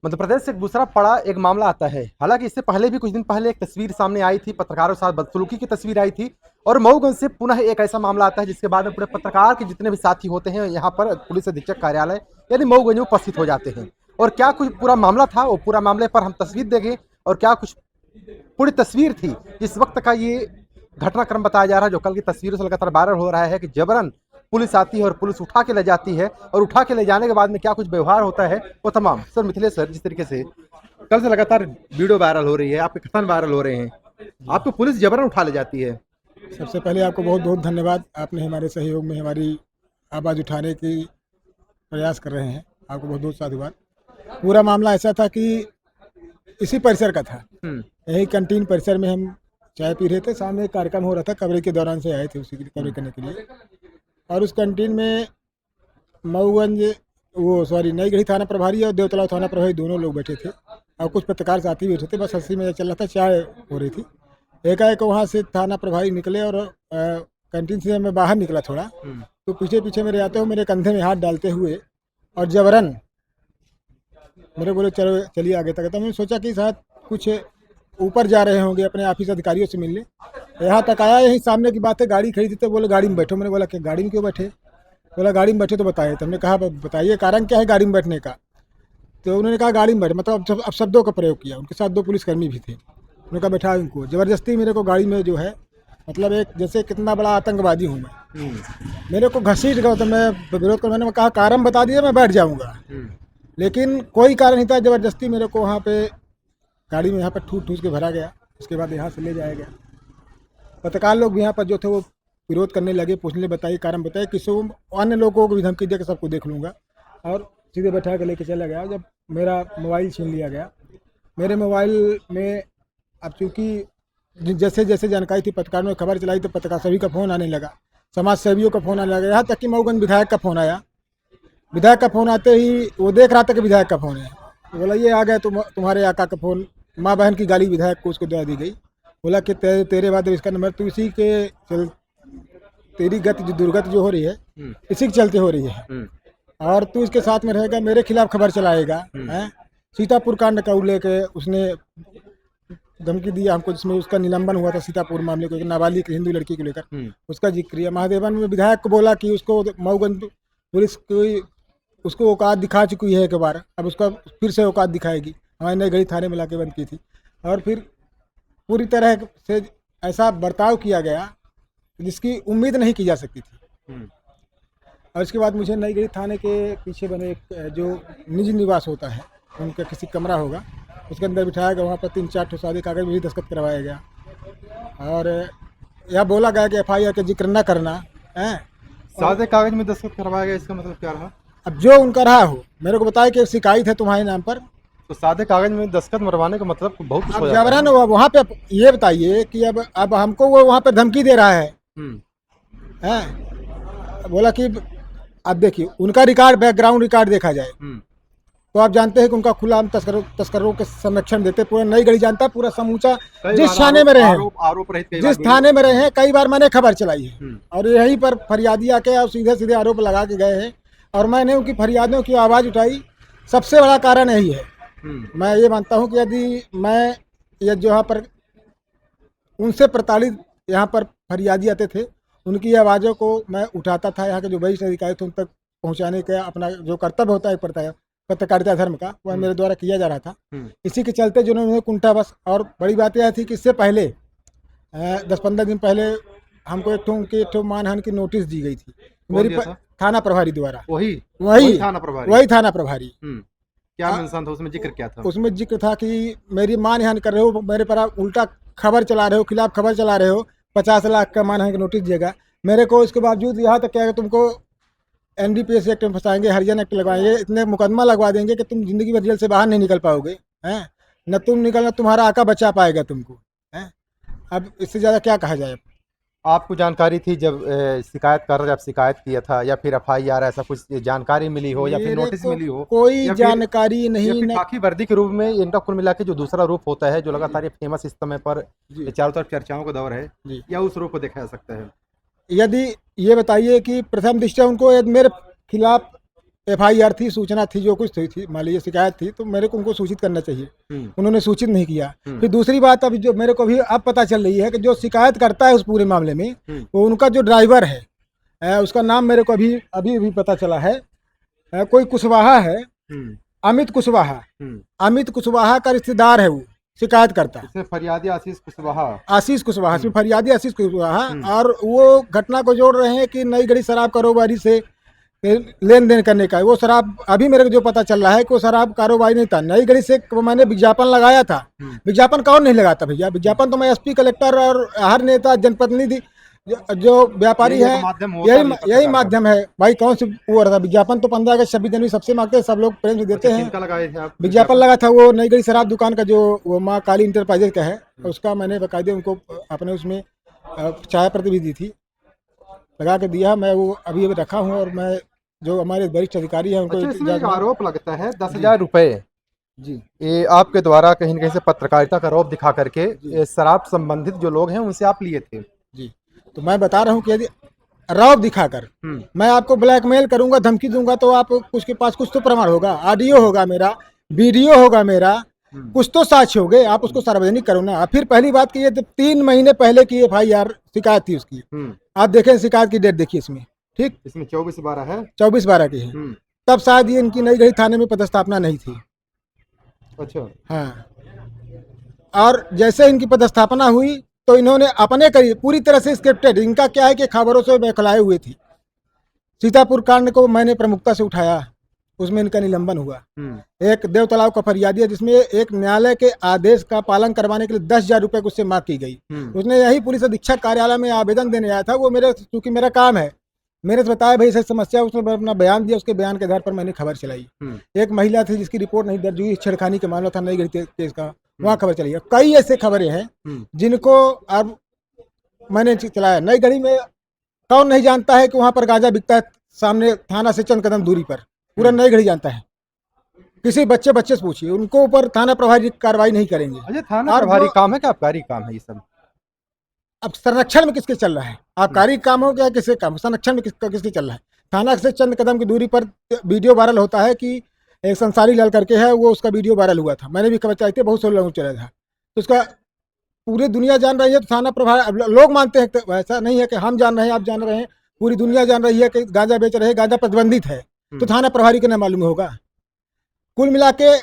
मध्य प्रदेश से एक दूसरा बड़ा एक मामला आता है। हालांकि इससे पहले भी कुछ दिन पहले एक तस्वीर सामने आई थी, पत्रकारों के साथ बदसलूकी की तस्वीर आई थी। और मऊगंज से पुनः एक ऐसा मामला आता है जिसके बाद में पूरे पत्रकार के जितने भी साथी होते हैं यहाँ पर पुलिस अधीक्षक कार्यालय यानी मऊगंज में उपस्थित हो जाते हैं। और क्या कुछ पूरा मामला था, वो पूरा मामले पर हम तस्वीर देंगे और क्या कुछ पूरी तस्वीर थी इस वक्त का ये घटनाक्रम बताया जा रहा है, जो कल की तस्वीरों से लगातार वायरल हो रहा है कि जबरन पुलिस आती है और पुलिस उठा के ले जाती है, और उठा के ले जाने के बाद में क्या कुछ व्यवहार होता है वो तमाम। सर मिथिलेश सर, जिस तरीके से कल से लगातार वीडियो वायरल हो रही है, आपके कथन वायरल हो रहे हैं, आपको पुलिस जबरन उठा ले जाती है। सबसे पहले आपको बहुत बहुत धन्यवाद। आपने हमारे सहयोग में हमारी आवाज़ उठाने की प्रयास कर रहे हैं, आपको बहुत बहुत साधुवाद। पूरा मामला ऐसा था कि इसी परिसर का था, यही कैंटीन परिसर में हम चाय पी रहे थे। सामने एक कार्यक्रम हो रहा था, कवरेज के दौरान से आए थे उसी की कवरेज करने के लिए। और उस कैंटीन में मऊगंज नई गढ़ी थाना प्रभारी और देवतला थाना प्रभारी दोनों लोग बैठे थे और कुछ पत्रकार साथी बैठे थे। बस हंसी मजाक चल रहा था, चाय हो रही थी। एकाएक वहाँ से थाना प्रभारी निकले और कैंटीन से मैं बाहर निकला थोड़ा, तो पीछे पीछे मेरे आते हुए मेरे कंधे में हाथ डालते हुए और जबरन मेरे बोले चलो चलिए आगे तक। तो मैंने सोचा कि शायद कुछ ऊपर जा रहे होंगे अपने ऑफिस अधिकारियों से मिलने। यहाँ तक आया, यही सामने की बात है, गाड़ी खड़ी थी तो बोले गाड़ी में बैठो। मैंने बोला कि गाड़ी में क्यों बैठे? बोला गाड़ी में बैठे तो बताए। तो हमने कहा बताइए कारण क्या है गाड़ी में बैठने का? तो उन्होंने कहा गाड़ी में बैठे, मतलब अब शब्दों का प्रयोग किया। उनके साथ दो पुलिसकर्मी भी थे, उन्होंने कहा बैठा उनको ज़बरदस्ती मेरे को गाड़ी में जो है, मतलब एक जैसे कितना बड़ा आतंकवादी हूँ मैं, मेरे को घसीट गया। तो मैं विरोध कर, मैंने कहा कारण बता दिया मैं बैठ जाऊँगा, लेकिन कोई कारण नहीं था। ज़बरदस्ती मेरे को वहाँ पे गाड़ी में यहाँ पर ठूस ठूस के भरा गया। उसके बाद यहाँ से ले जाया गया। पत्रकार लोग भी यहाँ पर जो थे वो विरोध करने लगे, पूछने बताइए कारण बताइए, किसी अन्य लोगों को भी धमकी दे के सबको देख लूँगा, और सीधे बैठा के लेके चला गया। जब मेरा मोबाइल छीन लिया गया, मेरे मोबाइल में अब चूँकि जैसे जैसे जानकारी थी, पत्रकारों ने खबर चलाई तो पत्रकार सभी का फ़ोन आने लगा, समाज सेवियों का फ़ोन आने लगा, यहाँ तक कि मऊगंज विधायक का फ़ोन आया। विधायक का फ़ोन आते ही वो देख रहा था कि विधायक का फ़ोन है, तो बोला ये आ गया तुम्हारे आका का फ़ोन। माँ बहन की गाली विधायक को उसको दे दी गई। बोला कि तेरे बाद इसका नंबर, तू इसी के चल, तेरी गति जो दुर्गति जो हो रही है इसी के चलते हो रही है, और तू इसके साथ में रहेगा, मेरे खिलाफ खबर चलाएगा। हैं सीतापुर कांड का उल्लेख उसने धमकी दिया हमको, जिसमें उसका निलंबन हुआ था सीतापुर मामले को, एक नाबालिग हिंदू लड़की को लेकर, उसका जिक्र किया। महादेवन में विधायक को बोला कि उसको मऊगंज पुलिस कोई उसको औकात दिखा चुकी है एक बार, अब उसका फिर से औकात दिखाएगी। हमारे नई गढ़ी थाने में लाके बंद की थी, और फिर पूरी तरह से ऐसा बर्ताव किया गया जिसकी उम्मीद नहीं की जा सकती थी। और इसके बाद मुझे नई गढ़ी थाने के पीछे बने एक जो निजी निवास होता है, उनका किसी कमरा होगा, उसके अंदर बिठाया गया। वहाँ पर 3-4 ठो सादे कागज में भी दस्तखत करवाया गया, और यह बोला गया कि FIR का जिक्र न करना है। सादे कागज में दस्तखत करवाया गया, इसका मतलब क्या रहा? अब जो उनका रहा हो, मेरे को बताया कि शिकायत है तुम्हारे नाम पर, तो सादे कागज में दस्तखत मरवाने का मतलब बहुत कुछ हो अब जाता है। जबरन वहाँ पे ये बताइए कि अब हमको वो वहाँ पे धमकी दे रहा है। बोला कि अब देखिए उनका रिकॉर्ड, बैकग्राउंड रिकॉर्ड देखा जाए तो आप जानते हैं कि उनका खुला हम तस्करों के संरक्षण देते। पूरा नई गढ़ी जानता है, पूरा समूचा जिस थाने में रहे हैं, जिस थाने में रहे हैं, कई बार मैंने खबर चलाई है, और यहीं पर फरियादी आके और सीधे सीधे आरोप लगा के गए हैं, और मैंने उनकी फरियादों की आवाज़ उठाई। सबसे बड़ा कारण यही है। मैं ये मानता हूँ कि यदि मैं ये जो यहाँ पर उनसे प्रताड़ित यहाँ पर फरियादी आते थे, उनकी आवाज़ों को मैं उठाता था, यहाँ के जो वरिष्ठ अधिकारी थे उन तक पहुँचाने का अपना जो कर्तव्य होता है पत्रकारिता धर्म का, वह मेरे द्वारा किया जा रहा था। इसी के चलते जो उन्होंने कुंठा बस। और बड़ी बात यह थी कि इससे पहले 10-15 दिन पहले हमको एक ठो मानहानि की नोटिस दी गई थी मेरी थाना प्रभारी द्वारा। वही थाना प्रभारी। क्या मेंशन था उसमें, जिक्र क्या था? उसमें जिक्र था कि मेरी मानहानि कर रहे हो, मेरे पर आप उल्टा खबर चला रहे हो, खिलाफ खबर चला रहे हो, 50 लाख का मानहानि का नोटिस दिएगा मेरे को। इसके बावजूद यहाँ तक क्या है, तुमको NDPS एक्ट में फंसाएंगे, हरिजन एक्ट लगवाएंगे, इतने मुकदमा लगवा देंगे कि तुम जिंदगी भर जेल से बाहर नहीं निकल पाओगे। हैं न तुम निकलना, तुम्हारा आका बचा पाएगा तुमको। हैं अब इससे ज़्यादा क्या कहा जाए? आपको जानकारी थी जब शिकायत कर जब शिकायत किया था, या फिर FIR ऐसा कुछ जानकारी मिली हो, या फिर नोटिस मिली हो? कोई जानकारी नहीं। खाकी वर्दी के रूप में इनका कुल मिला के जो दूसरा रूप होता है, जो लगातार फेमस इस समय पर चारों तरफ चर्चाओं का दौर है, या उस रूप को देखा जा सकता है? यदि ये बताइए कि प्रथम दृष्टया उनको मेरे खिलाफ FIR थी, सूचना थी, जो कुछ थी मान लीजिए शिकायत थी, तो मेरे को उनको सूचित करना चाहिए। उन्होंने सूचित नहीं किया। फिर दूसरी बात अभी जो मेरे को भी अब पता चल रही है कि जो शिकायत करता है उस पूरे मामले में, वो उनका जो ड्राइवर है, उसका नाम मेरे को अभी अभी अभी पता चला है, कोई कुशवाहा है, अमित कुशवाहा। अमित कुशवाहा का रिश्तेदार है वो, शिकायत करता है। इसमें फरियादी आशीष कुशवाहा। आशीष कुशवाहा, इसमें फरियादी आशीष कुशवाहा, और वो घटना को जोड़ रहे हैं कि नई गढ़ी शराब कारोबारी से लेन देन करने का है। वो शराब अभी मेरे को जो पता चल रहा है कि वो शराब कारोबारी नहीं था, नई गढ़ी से मैंने विज्ञापन लगाया था। विज्ञापन कौन नहीं लगाता भैया, विज्ञापन तो मैं SP, कलेक्टर और हर नेता, जनप्रतिनिधि, जो व्यापारी है, यही माध्यम है भाई। कौन सी वो रहा विज्ञापन तो 15 अगस्त 26 जनवरी सबसे मांगते हैं, सब लोग प्रेम से देते हैं। विज्ञापन लगा था वो नई गढ़ी शराब दुकान का, जो वो माँ काली इंटरप्राइजेज का है, उसका मैंने बाकायदे उनको अपने उसमें चाय प्रति भी दी थी, लगा के दिया। मैं वो अभी रखा हूँ, और मैं जो हमारे वरिष्ठ अधिकारी हैं उनको इसमें एक आरोप लगता है 10,000 रुपए जी, ये आपके द्वारा कहीं न कहीं से पत्रकारिता का रौब दिखा करके ये शराब संबंधित जो लोग हैं उनसे आप लिए थे जी। तो मैं बता रहा हूँ कि यदि रौब दिखाकर मैं आपको ब्लैकमेल करूंगा, धमकी दूंगा, तो आप उसके पास कुछ तो प्रमाण होगा, ऑडियो होगा मेरा, वीडियो होगा मेरा, कुछ तो साक्ष्य हो गए, आप उसको सार्वजनिक करो ना। फिर पहली बात की, ये 3 महीने पहले की FIR शिकायत थी उसकी, आप देखें शिकायत की डेट देखिए इसमें, ठीक, इसमें 24/12 है, 24/12 की है। तब शायद ये इनकी नई गढ़ी थाने में पदस्थापना नहीं थी। अच्छा, हाँ, और जैसे इनकी पदस्थापना हुई तो इन्होंने अपने करीब पूरी तरह से स्क्रिप्टेड, इनका क्या है कि खबरों से बहखलाए हुए थी। सीतापुर कांड को मैंने प्रमुखता से उठाया, उसमें इनका निलंबन हुआ। एक देव तालाब का फरियादी है, जिसमें एक न्यायालय के आदेश का पालन करवाने के लिए 10,000 रुपए उससे मांग की गई। उसने यही पुलिस अधीक्षक कार्यालय में आवेदन देने आया था। वो मेरे, चूंकि मेरा काम है, मेरे से बताया भाई ऐसी समस्या, उसने अपना बयान दिया, उसके बयान के आधार पर मैंने खबर चलाई। एक महिला थी जिसकी रिपोर्ट नहीं दर्ज हुई, छेड़खानी का मामला था नई गढ़ी केस का, वहाँ खबर चली है। कई ऐसे खबरें हैं जिनको अब मैंने चलाया। नई गढ़ी में कौन नहीं जानता है कि वहाँ पर गांजा बिकता है, सामने थाना से चंद कदम दूरी पर, पूरा नई गढ़ी जानता है। किसी बच्चे से पूछिए, उनको ऊपर थाना प्रभारी कार्रवाई नहीं करेंगे। अच्छा, थाना प्रभारी काम है क्या आबकारी काम है ये सब? अब संरक्षण में किसके चल रहा है, आबकारी काम हो गया किसके काम, संरक्षण में किसके चल रहा है? थाना से चंद कदम की दूरी पर वीडियो वायरल होता है कि एक संसारी लाल करके है, वो उसका वीडियो वायरल हुआ था, मैंने भी खबर चाहिए थी, बहुत सारे लोगों चला था, तो उसका पूरी दुनिया जान रही है। तो थाना प्रभारी, लोग मानते हैं, तो ऐसा नहीं है कि हम जान रहे हैं, आप जान रहे हैं, पूरी दुनिया जान रही है कि गांजा बेच रहे हैं, गांजा प्रतिबंधित है, तो थाना प्रभारी को न मालूम होगा? कुल मिला के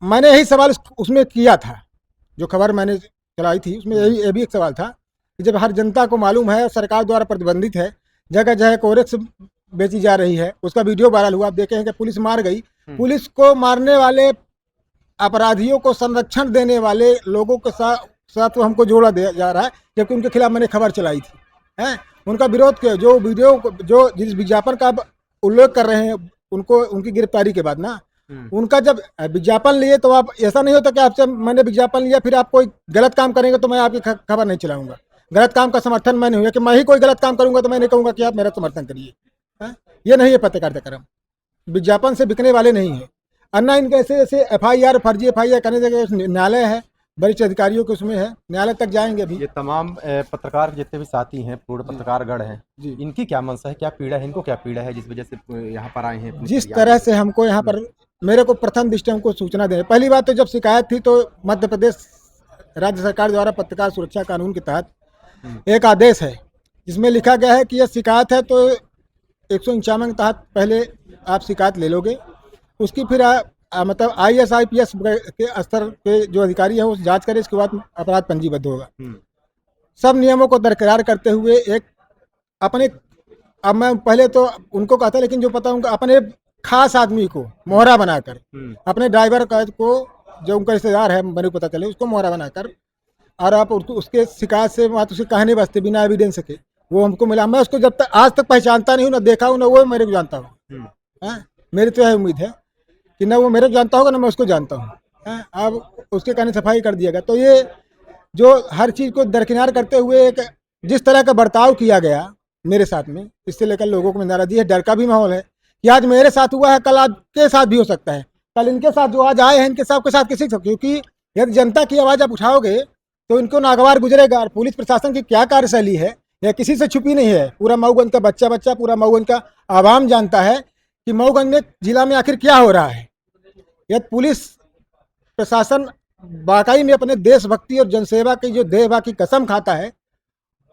मैंने यही सवाल उसमें किया था, जो खबर मैंने चलाई थी उसमें ये भी एक सवाल था कि जब हर जनता को मालूम है, सरकार द्वारा प्रतिबंधित है, जगह जगह कोरेक्स बेची जा रही है, उसका वीडियो वायरल हुआ, आप देखे हैं कि पुलिस मार गई। पुलिस को मारने वाले अपराधियों को संरक्षण देने वाले लोगों के साथ तो हमको जोड़ा दिया जा रहा है, जबकि उनके खिलाफ मैंने खबर चलाई थी। हैं, उनका विरोध किया, जो वीडियो जो जिस विज्ञापन का उल्लेख कर रहे हैं, उनको उनकी गिरफ्तारी के बाद ना, उनका जब विज्ञापन लिए, तो आप ऐसा नहीं होता कि आपसे मैंने विज्ञापन लिया फिर आप कोई गलत काम करेंगे तो मैं आपकी खबर नहीं चलाऊंगा। गलत काम का समर्थन मैं नहीं हुआ कि मैं ही कोई गलत काम करूंगा तो मैं नहीं कहूंगा कि आप मेरा समर्थन करिए। ये नहीं है पत्रकारिता क्रम, विज्ञापन से बिकने वाले नहीं है। अन्ना इनके ऐसे FIR, फर्जी FIR करने जगह न्यायालय है, वरिष्ठ अधिकारियों के उसमें है, न्यायालय तक जाएंगे अभी। ये तमाम पत्रकार जितने भी साथी हैं, पूर्ण पत्रकारगण हैं जी, इनकी क्या मंशा है, क्या पीड़ा है, इनको क्या पीड़ा है जिस वजह से यहाँ पर आए हैं? जिस तरह से हमको यहाँ पर, मेरे को प्रथम दृष्टि हमको सूचना दें, पहली बात तो जब शिकायत थी तो मध्य प्रदेश राज्य सरकार द्वारा पत्रकार सुरक्षा कानून के तहत एक आदेश है जिसमें लिखा गया है कि यह शिकायत है तो 151 के तहत पहले आप शिकायत ले लोगे, उसकी फिर मतलब IAS IPS के स्तर के जो अधिकारी है वो जांच करे, इसके बाद अपराध पंजीबद्ध होगा। सब नियमों को बरकरार करते हुए एक अपने, अब मैं पहले तो उनको कहता, लेकिन जो पता उनका अपने खास आदमी को मोहरा बनाकर, अपने ड्राइवर को जो उनका रिश्तेदार है मेरे को पता चले, उसको मोहरा बनाकर, और आप उसके शिकायत से बात उसे कहने वास्ते बिना एविडेंस के वो हमको मिला। मैं उसको जब तक आज तक पहचानता नहीं हूँ, ना देखा हूँ, ना वो मेरे को जानता हूँ। मेरी तो यह उम्मीद है कि ना वो मेरे को जानता होगा ना मैं उसको जानता हूँ। अब उसके कहने सफाई कर दिया गया, तो ये जो हर चीज़ को दरकिनार करते हुए एक जिस तरह का बर्ताव किया गया मेरे साथ में, इससे लेकर लोगों को नाराजगी है, डर का भी माहौल है कि आज मेरे साथ हुआ है, कल आपके साथ भी हो सकता है, कल इनके साथ जो आज आए हैं इनके सबके साथ किसी को, क्योंकि यदि जनता की आवाज़ आप उठाओगे तो इनको नागवार गुजरेगा। और पुलिस प्रशासन की क्या कार्यशैली है यह किसी से छुपी नहीं है, पूरा मऊगंज का बच्चा, पूरा मऊगंज का आवाम जानता है कि मऊगंज में जिला में आखिर क्या हो रहा है। यदि पुलिस प्रशासन वाकई में अपने देशभक्ति और जनसेवा की जो देहभा की कसम खाता है,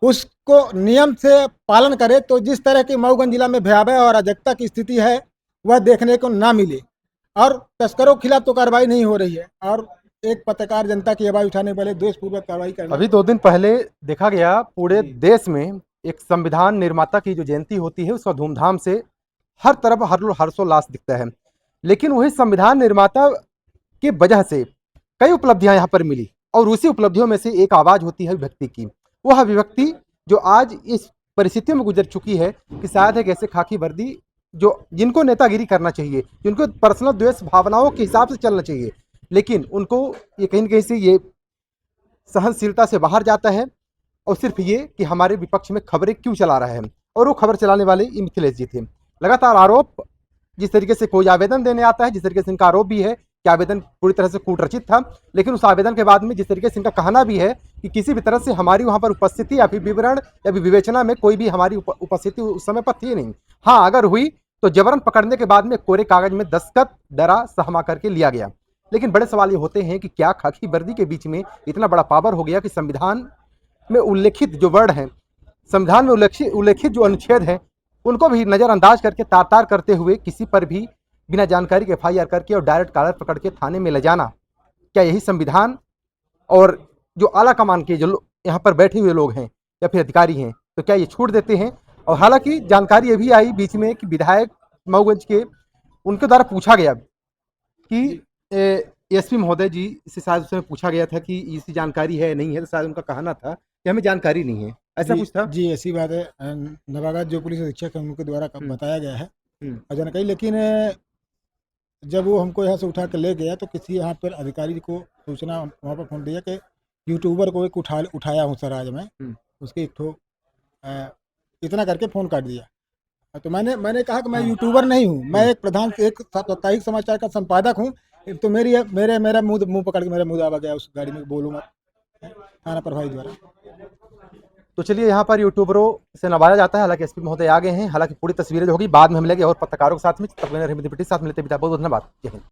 उसको नियम से पालन करे, तो जिस तरह की मऊगंज जिला में भयावह और अराजकता की स्थिति है वह देखने को ना मिले। और तस्करों के खिलाफ तो कार्रवाई नहीं हो रही है, और एक पत्रकार जनता की आवाज उठाने वाले दोषपूर्वक कार्रवाई करना। अभी 2 दिन पहले देखा गया पूरे देश में एक संविधान निर्माता की जो जयंती होती है उसका धूमधाम से हर तरफ हर्षोल्लास दिखता है, लेकिन वही संविधान निर्माता की वजह से कई उपलब्धियां यहाँ पर मिली, और उसी उपलब्धियों में से एक आवाज होती है अभिव्यक्ति की। वह अभिव्यक्ति जो आज इस परिस्थितियों में गुजर चुकी है कि शायद एक ऐसे खाकी वर्दी जो जिनको नेतागिरी करना चाहिए, जिनको पर्सनल द्वेष भावनाओं के हिसाब से चलना चाहिए, लेकिन उनको ये कहीं न कहीं से ये सहनशीलता से बाहर जाता है, और सिर्फ ये कि हमारे विपक्ष में खबरें क्यों चला रहा है। और वो खबर चलाने वाले ये मिथिलेश जी थे। लगातार आरोप, जिस तरीके से कोई आवेदन देने आता है, जिस तरीके से इनका आरोप भी है कि आवेदन पूरी तरह से कूटरचित था, लेकिन उस आवेदन के बाद में जिस तरीके से इनका कहना भी है कि किसी भी तरह से हमारी वहां पर उपस्थिति या फिर विवरण या फिर विवेचना में कोई भी हमारी उपस्थिति उस समय पर थी नहीं। हाँ, अगर हुई तो जबरन पकड़ने के बाद में कोरे कागज में दस्तखत डरा सहमा करके लिया गया। लेकिन बड़े सवाल ये होते हैं कि क्या खाकी वर्दी के बीच में इतना बड़ा पावर हो गया कि संविधान में उल्लेखित जो वर्ड हैं, संविधान में उल्लेखित जो अनुच्छेद हैं, उनको भी नज़रअंदाज करके तार करते हुए किसी पर भी बिना जानकारी के एफआईआर करके और डायरेक्ट कॉलर पकड़ के थाने में ले जाना, क्या यही संविधान और जो आला कमान के जो यहाँ पर बैठे हुए लोग हैं या फिर अधिकारी हैं, तो क्या ये छूट देते हैं? और हालांकि जानकारी ये भी आई बीच में कि विधायक मऊगंज के उनके द्वारा पूछा गया कि एसपी महोदय जी से शायद उसमें पूछा गया था कि इसी जानकारी है नहीं है, तो शायद उनका कहना था कि हमें जानकारी नहीं है, ऐसा कुछ था। जी ऐसी बात है। नवागत जो पुलिस अधीक्षक है उनके द्वारा बताया गया है जानकारी, लेकिन जब वो हमको यहाँ से उठा कर ले गया तो किसी यहाँ पर अधिकारी को सूचना वहाँ पर फोन दिया कि यूट्यूबर को एक उठाया हूँ सर आज मैं, उसके एक ठो इतना करके फ़ोन काट दिया। तो मैंने कहा कि मैं यूट्यूबर नहीं हूँ, मैं एक प्रधान एक साप्ताहिक समाचार का संपादक हूँ। तो मेरा मुंह पकड़ के मेरा मुंह दबा गया उस गाड़ी में, बोलूँगा थाना प्रभारी द्वारा। तो चलिए, यहाँ पर यूट्यूबरों से नवाजा जाता है। हालांकि एसपी महोदय आ गए हैं, हालांकि पूरी तस्वीरें जो होगी बाद में हम मिलेंगे और पत्रकारों के साथ में, तब तक साथ मिलते बहुत बहुत धन्यवाद।